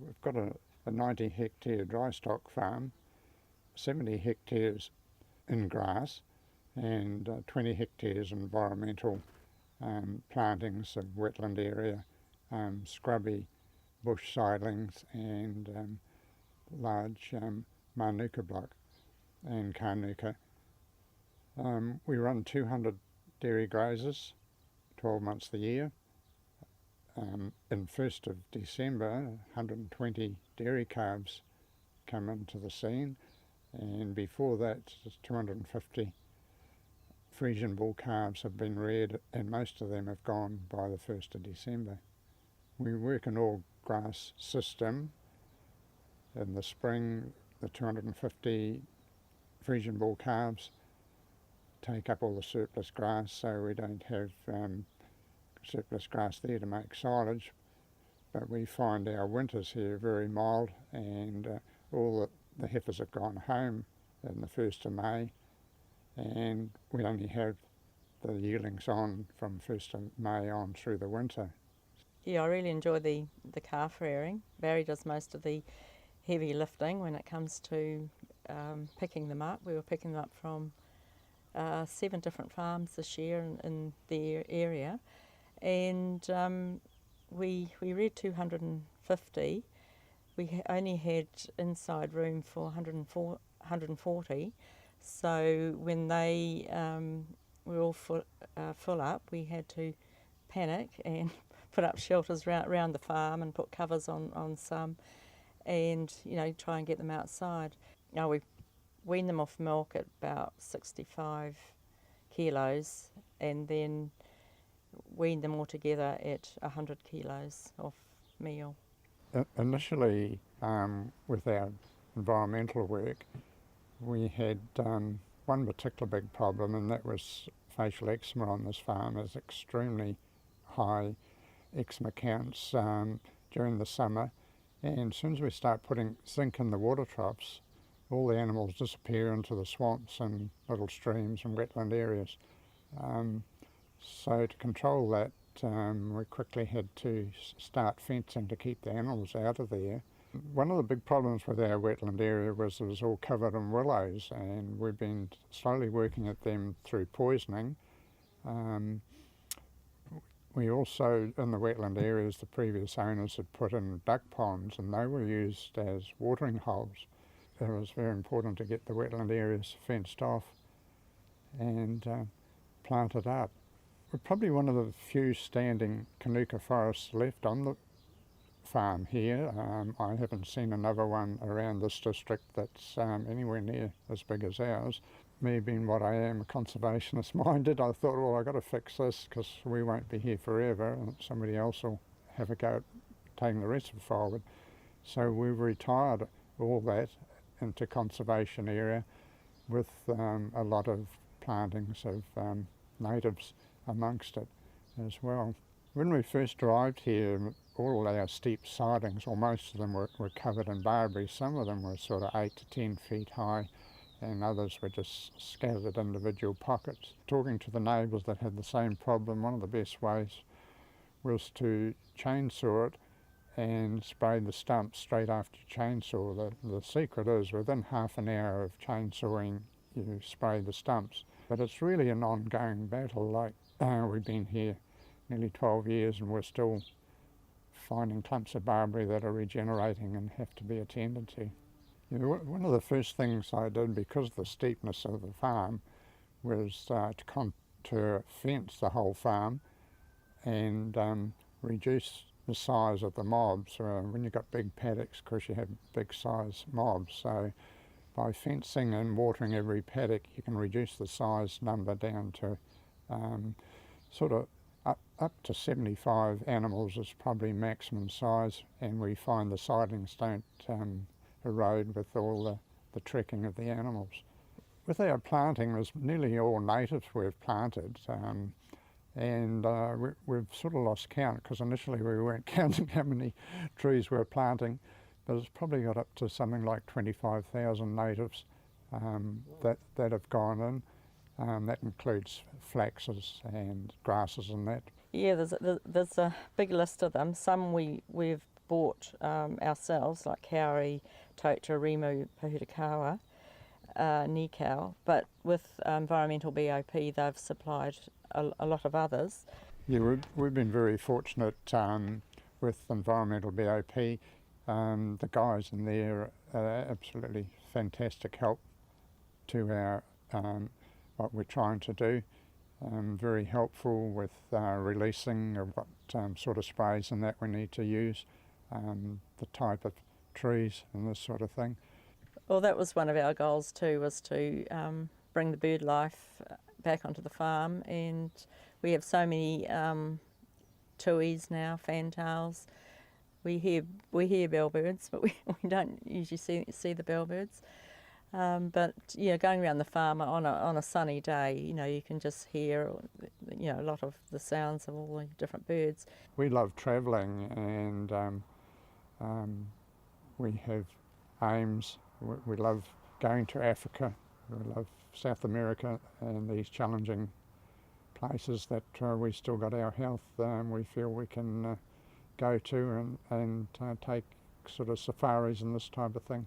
We've got a 90 hectare dry stock farm, 70 hectares in grass and 20 hectares environmental plantings of wetland area, scrubby bush seedlings and large manuka block and carnuka. We run 200 dairy grazers, 12 months a year. In 1st of December, 120 dairy calves come into the scene, and before that 250 Frisian bull calves have been reared, and most of them have gone by the 1st of December. We work an all grass system. In the spring, the 250 Frisian bull calves take up all the surplus grass, so we don't have surplus grass there to make silage, but we find our winters here very mild, and all the heifers have gone home in the 1st of May, and we only have the yearlings on from 1st of May on through the winter. Yeah, I really enjoy the calf rearing. Barry does most of the heavy lifting when it comes to picking them up. We were picking them up from 7 different farms this year in the area, and we reared 250. We only had inside room for 140, so when they were all full up, we had to panic and put up shelters around the farm and put covers on some, and try and get them outside. Now we wean them off milk at about 65 kilos, and then wean them all together at 100 kilos of meal. Initially, with our environmental work, we had one particular big problem, and that was facial eczema on this farm. Is extremely high eczema counts during the summer, and as soon as we start putting zinc in the water troughs, all the animals disappear into the swamps and little streams and wetland areas. So to control that, we quickly had to start fencing to keep the animals out of there. One of the big problems with our wetland area was it was all covered in willows, and we've been slowly working at them through poisoning. We also, in the wetland areas, the previous owners had put in duck ponds, and they were used as watering holes. It was very important to get the wetland areas fenced off and planted up. We're probably one of the few standing Kanuka forests left on the farm here. I haven't seen another one around this district that's anywhere near as big as ours. Me being what I am, a conservationist minded, I thought, well, I've got to fix this because we won't be here forever and somebody else will have a go at taking the rest of it forward. So we've retired all that into conservation area with a lot of plantings of natives amongst it as well. When we first arrived here, all our steep sidings, or most of them were covered in barberry. Some of them were sort of 8 to 10 feet high, and others were just scattered individual pockets. Talking to the neighbours that had the same problem, one of the best ways was to chainsaw it and spray the stumps straight after you chainsaw. The secret is within half an hour of chainsawing you spray the stumps. But it's really an ongoing battle. Like we've been here nearly 12 years and we're still finding clumps of barberry that are regenerating and have to be attended to. One of the first things I did, because of the steepness of the farm, was to contour fence the whole farm and reduce the size of the mobs. When you've got big paddocks, of course you have big size mobs, so by fencing and watering every paddock you can reduce the size number down to sort of up to 75 animals is probably maximum size, and we find the sidings don't erode with all the trekking of the animals. With our planting, there's nearly all natives we've planted, and we've sort of lost count because initially we weren't counting how many trees we're planting, but it's probably got up to something like 25,000 natives that have gone in. That includes flaxes and grasses and that. Yeah, there's a big list of them. Some we've bought ourselves, like kauri, totara, rimu, pahutakawa, nikau, but with environmental BOP they've supplied a lot of others. Yeah, we've been very fortunate with environmental BOP. The guys in there are absolutely fantastic help to our what we're trying to do. Very helpful with releasing of what sort of sprays and that we need to use, the type of trees and this sort of thing. Well, that was one of our goals too, was to bring the bird life back onto the farm, and we have so many tuis now, fantails. We hear bellbirds, but we don't usually see the bellbirds. But yeah, going around the farm on a sunny day, you can just hear a lot of the sounds of all the different birds. We love travelling, and we have aims. We love going to Africa. We love South America and these challenging places that we still got our health. We feel we can go to and take sort of safaris and this type of thing.